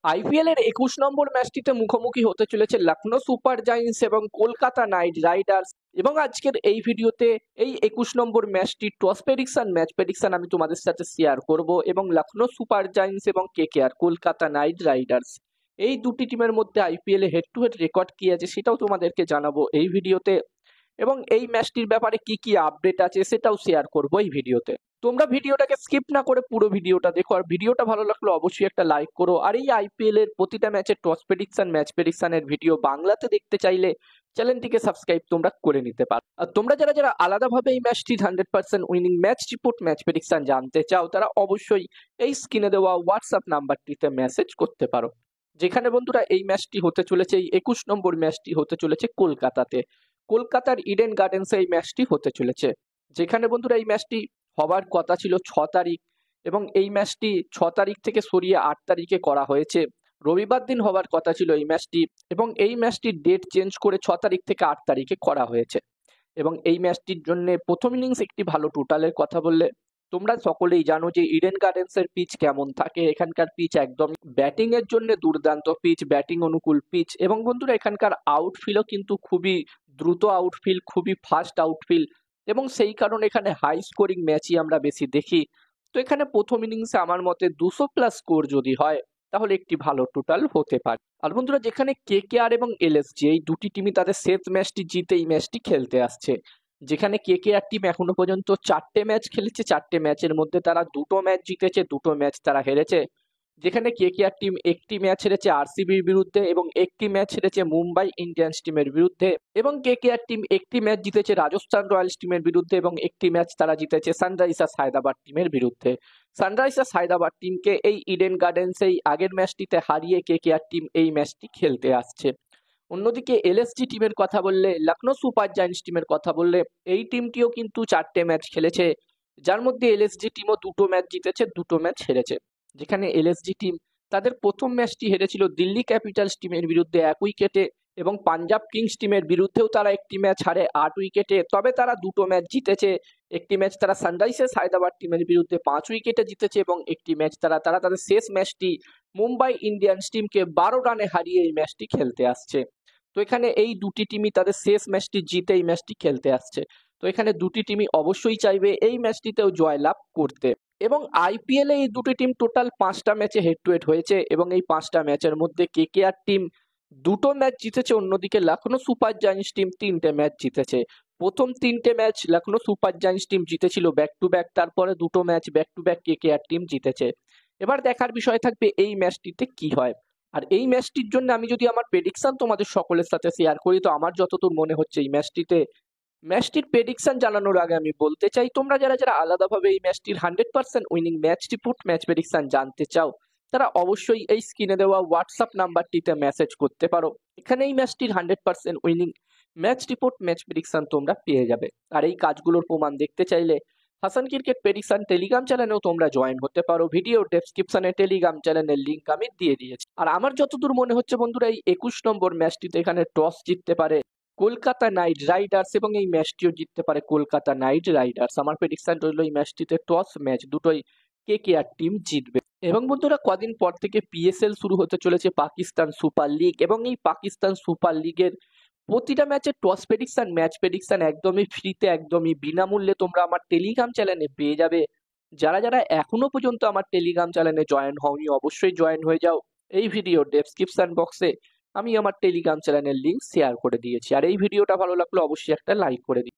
IPL এর ২১ নম্বর ম্যাচটিতে মুখোমুখি হতে চলেছে লখনৌ সুপার জায়ান্টস এবং কলকাতা নাইট রাইডার্স। এবং আজকের এই ভিডিওতে এই ২১ নম্বর ম্যাচটি টস প্রেডিকশন ম্যাচ প্রেডিকশন আমি তোমাদের সাথে শেয়ার করব এবং লখনৌ সুপার জায়ান্টস এবং কেকেআর কলকাতা নাইট রাইডার্স এই দুটি টিমের মধ্যে IPL A head to head record কি আছে সেটাও তোমাদেরকে জানাবো এই ভিডিওতে। এবং এই ম্যাচটির ব্যাপারে কি কি আপডেট আছে সেটাও শেয়ার করবো এই ভিডিওতে। তোমরা ভিডিওটাকে স্কিপ না করে পুরো ভিডিওটা দেখো, আর ভিডিওটা ভালো লাগলে অবশ্যই একটা লাইক করো। আর এই আইপিএল এর প্রতিটা ম্যাচের টস প্রেডিকশন ম্যাচ প্রেডিকশনের ভিডিও বাংলাতে দেখতে চাইলে চ্যানেলটিকে সাবস্ক্রাইব তোমরা করে নিতে পারো। আর তোমরা যারা যারা আলাদাভাবে এই ম্যাচটি 100% winning match report match prediction জানতে চাও তারা অবশ্যই এই স্ক্রিনে দেওয়া হোয়াটসঅ্যাপ নাম্বারটিতে মেসেজ করতে পারো। যেখানে বন্ধুরা এই ম্যাচটি হতে চলেছে, এই ২১ নম্বর ম্যাচটি হতে চলেছে কলকাতাতে, কলকাতার ইডেন গার্ডেন্সে এই ম্যাচটি হতে চলেছে। যেখানে বন্ধুরা এই ম্যাচটি হবার কথা ছিল 6 তারিখ এবং এই ম্যাচটি 6 তারিখ থেকে সরিয়ে 8 তারিখে করা হয়েছে। রবিবার দিন হবার কথা ছিল এই ম্যাচটি এবং এই ম্যাচটির ডেট চেঞ্জ করে 6 তারিখ থেকে 8 তারিখে করা হয়েছে। এবং এই ম্যাচটির জন্য প্রথম ইনিংস একটি ভালো টোটালের কথা বললে তোমরা সকলেই জানো যে ইডেন গার্ডেন্সের পিচ কেমন থাকে। এখানকার পিচ একদম ব্যাটিং এর জন্য দুর্দান্ত পিচ, ব্যাটিং অনুকূল পিচ। এবং বন্ধুরা এখানকার আউটফিল্ডও কিন্তু খুবই দ্রুত আউটফিল্ড, খুবই ফাস্ট আউটফিল্ড এবং সেই কারণে এখানে হাই স্কোরিং ম্যাচই আমরা বেশি দেখি। তো এখানে প্রথম ইনিংসে আমার মতে 200+ স্কোর যদি হয় তাহলে একটি ভালো টোটাল হতে পারে। আর বন্ধুরা যেখানে কেকেআর এবং এলএসজি এই দুটি টিমই তাদের শেষ ম্যাচটি জিতে এই ম্যাচটি খেলতে আসছে। যেখানে কেকেআর টিম এখনো পর্যন্ত 4টে ম্যাচ খেলেছে, 4টে ম্যাচের মধ্যে তারা 2টো ম্যাচ জিতেছে, 2টো ম্যাচ তারা হেরেছে। যেখানে কেকেআর টিম একটি ম্যাচ হেরেছে আরসিবির বিরুদ্ধে এবং একটি ম্যাচ হেরেছে মুম্বাই ইন্ডিয়ান্স টিমের বিরুদ্ধে। এবং কেকেআর টিম একটি ম্যাচ জিতেছে রাজস্থান রয়্যালস টিমের বিরুদ্ধে এবং একটি ম্যাচ তারা জিতেছে সানরাইজার্স হায়দ্রাবাদ টিমের বিরুদ্ধে। সানরাইজার্স হায়দ্রাবাদ টিমকে এই ইডেন গার্ডেন্স এই আগের ম্যাচটিতে হারিয়ে কেকেআর টিম এই ম্যাচটি খেলতে আসছে। অন্যদিকে এলএসজি টিমের কথা বললে, লখনৌ সুপার জায়ান্টস টিমের কথা বললে এই টিমটিও কিন্তু 4টে ম্যাচ খেলেছে, যার মধ্যে এলএসজি টিমও 2টো ম্যাচ জিতেছে, 2টো ম্যাচ হেরেছে। যেখানে এলএসজি টিম তাদের প্রথম ম্যাচটি হেরেছিল দিল্লি ক্যাপিটালস টিমের বিরুদ্ধে 1 উইকেটে এবং পাঞ্জাব কিংস টিমের বিরুদ্ধেও তারা একটি ম্যাচ হারে 8 উইকেটে। তবে তারা 2টো ম্যাচ জিতেছে। একটি ম্যাচ তারা সানরাইজার্স হায়দ্রাবাদ টিমের বিরুদ্ধে 5 উইকেটে জিতেছে এবং একটি ম্যাচ তারা তাদের শেষ ম্যাচটি মুম্বাই ইন্ডিয়ান্স টিমকে 12 রানে হারিয়ে এই ম্যাচটি খেলতে আসছে। তো এখানে এই দুটি টিমই তাদের শেষ ম্যাচটি জিতে এই ম্যাচটি খেলতে আসছে। তো এখানে দুটি টিমই অবশ্যই চাইবে এই ম্যাচটিতেও জয়লাভ করতে। এবং আইপিএল এ এই দুটি টিম টোটাল 5টা ম্যাচে হেড টু হেড হয়েছে এবং এই 5টা ম্যাচের মধ্যে কেকেআর টিম 2টো ম্যাচ জিতেছে, অন্যদিকে লখনৌ সুপার জায়ান্টস টিম 3টে ম্যাচ জিতেছে। প্রথম 3টে match Lucknow super giants team জিতেছিল ব্যাক টু ব্যাক, তারপরে 2টো match back to back KKR team জিতেছে। এবার দেখার বিষয় থাকবে এই ম্যাচটিতে কি হয়। আর এই ম্যাচটির জন্য আমি যদি আমার প্রেডিকশন তোমাদের সকলের সাথে শেয়ার করি, তো আমার যতদূর মনে হচ্ছে এই ম্যাচটির প্রেডিকশন জানানোর আগে আমি বলতে চাই তোমরা যারা যারা আলাদাভাবে এই ম্যাচটির 100% winning match report match prediction জানতে চাও তারা অবশ্যই এই স্ক্রিনে দেওয়া হোয়াটসঅ্যাপ নাম্বারটিতে মেসেজ করতে পারো। এখানে এই ম্যাচটির 100% winning match report match prediction তোমরা পেয়ে যাবে। আর এই কাজগুলোর প্রমাণ দেখতে চাইলে হাসান ক্রিকেট প্রেডিকশন টেলিগ্রাম চ্যানেলেও তোমরা জয়েন হতে পারো। ভিডিও ডেসক্রিপশনে টেলিগ্রাম চ্যানেলের লিঙ্ক আমি দিয়ে দিয়েছি। আর আমার যতদূর মনে হচ্ছে বন্ধুরা এই 21 নম্বর ম্যাচটিতে এখানে টস জিততে পারে কলকাতা নাইট রাইডার্স এবং এই ম্যাচটিও জিততে পারে কলকাতা নাইট রাইডার্স। আমার প্রেডিকশন রইল এই ম্যাচটিতে টস ম্যাচ দুটোই কেকেআর টিম জিতবে। এবং বন্ধুরা কদিন পর থেকে পিএসএল শুরু হতে চলেছে, পাকিস্তান সুপার লিগ, এবং এই পাকিস্তান সুপার লিগের প্রতিটা ম্যাচের টস প্রেডিকশন ম্যাচ প্রেডিকশন একদমই ফ্রিতে, একদমই বিনামূল্যে তোমরা আমার টেলিগ্রাম চ্যানেলে পেয়ে যাবে। যারা যারা এখনো পর্যন্ত আমার টেলিগ্রাম চ্যানেলে জয়েন হওনি অবশ্যই জয়েন হয়ে যাও। এই ভিডিও ডেসক্রিপশন বক্সে আমি আমার টেলিগ্রাম চ্যানেলের লিঙ্ক শেয়ার করে দিয়েছি। আর এই ভিডিওটা ভালো লাগলে অবশ্যই একটা লাইক করে দিই।